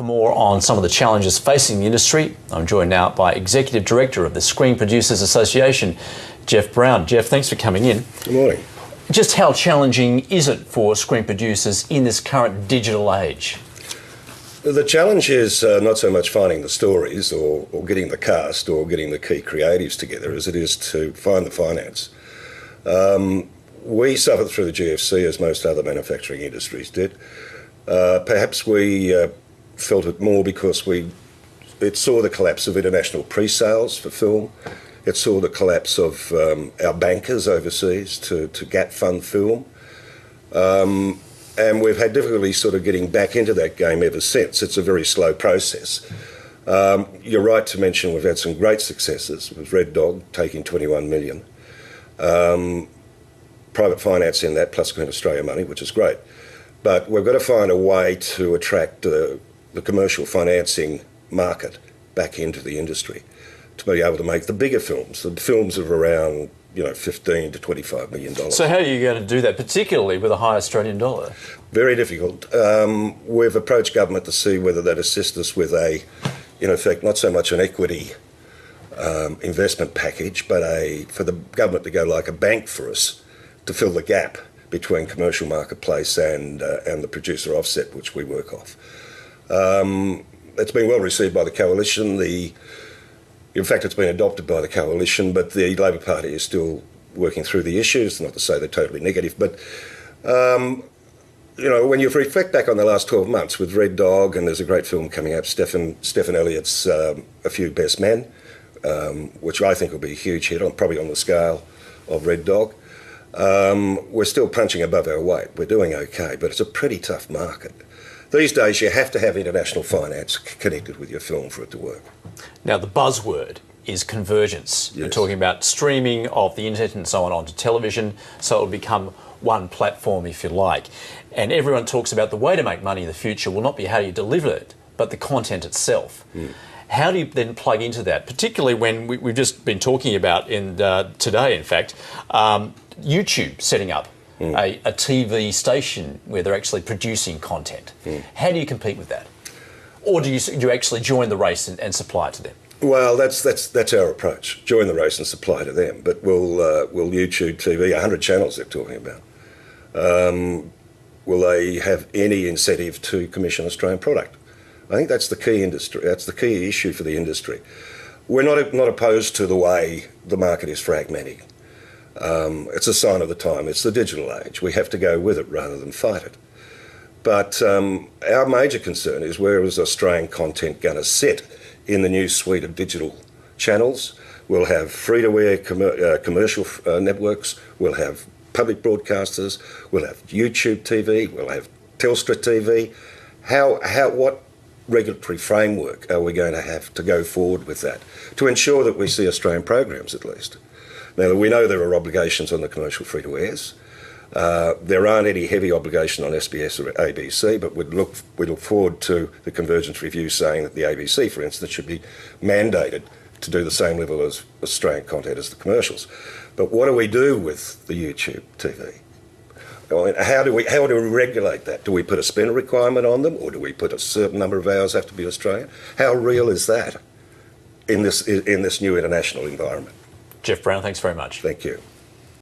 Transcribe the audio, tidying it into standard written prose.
for more on some of the challenges facing the industry, I'm joined now by Executive Director of the Screen Producers Association, Geoff Brown. Geoff, thanks for coming in. Good morning. Just how challenging is it for screen producers in this current digital age? The challenge is not so much finding the stories or getting the cast or getting the key creatives together as it is to find the finance. We suffered through the GFC as most other manufacturing industries did. Perhaps we felt it more because it saw the collapse of international pre-sales for film. It saw the collapse of our bankers overseas to gap fund film. And we've had difficulty sort of getting back into that game ever since. It's a very slow process. You're right to mention we've had some great successes with Red Dog taking 21 million. Private finance in that, plus Screen Australia money, which is great. But we've got to find a way to attract the commercial financing market back into the industry to be able to make the bigger films, the films of around, $15 to $25 million. So how are you going to do that, particularly with a high Australian dollar? Very difficult. We've approached government to see whether they'd assist us with in effect, not so much an equity investment package, but for the government to go like a bank for us to fill the gap between commercial marketplace and the producer offset, which we work off. It's been well received by the coalition. In fact, it's been adopted by the coalition, but the Labor Party is still working through the issues, not to say they're totally negative. But, when you reflect back on the last 12 months with Red Dog, and there's a great film coming up, Stephen Elliott's A Few Best Men, which I think will be a huge hit, probably on the scale of Red Dog. We're still punching above our weight. We're doing okay, but it's a pretty tough market. These days, you have to have international finance connected with your film for it to work. Now, the buzzword is convergence. Yes. You're talking about streaming of the internet and so on onto television, so it'll become one platform, if you like. And everyone talks about the way to make money in the future will not be how you deliver it, but the content itself. How do you then plug into that, particularly when we've just been talking about today, in fact, YouTube setting up a TV station where they're actually producing content. How do you compete with that? Or do you actually join the race and supply it to them? Well, that's our approach. Join the race and supply to them. But will YouTube TV, 100 channels they're talking about, will they have any incentive to commission Australian product? I think that's the key industry. That's the key issue for the industry. We're not opposed to the way the market is fragmenting. It's a sign of the time. It's the digital age. We have to go with it rather than fight it. But our major concern is where is Australian content going to sit in the new suite of digital channels? We'll have free-to-air commercial networks. We'll have public broadcasters. We'll have YouTube TV. We'll have Telstra TV. What regulatory framework are we going to have to go forward with that to ensure that we see Australian programs at least? Now, we know there are obligations on the commercial free-to-airs. There aren't any heavy obligation on SBS or ABC, but we look forward to the Convergence Review saying that the ABC, for instance, should be mandated to do the same level of Australian content as the commercials. But what do we do with the YouTube TV? How do we regulate that? Do we put a spend requirement on them, or do we put a certain number of hours have to be Australian? How real is that in this new international environment? Geoff Brown, thanks very much. Thank you.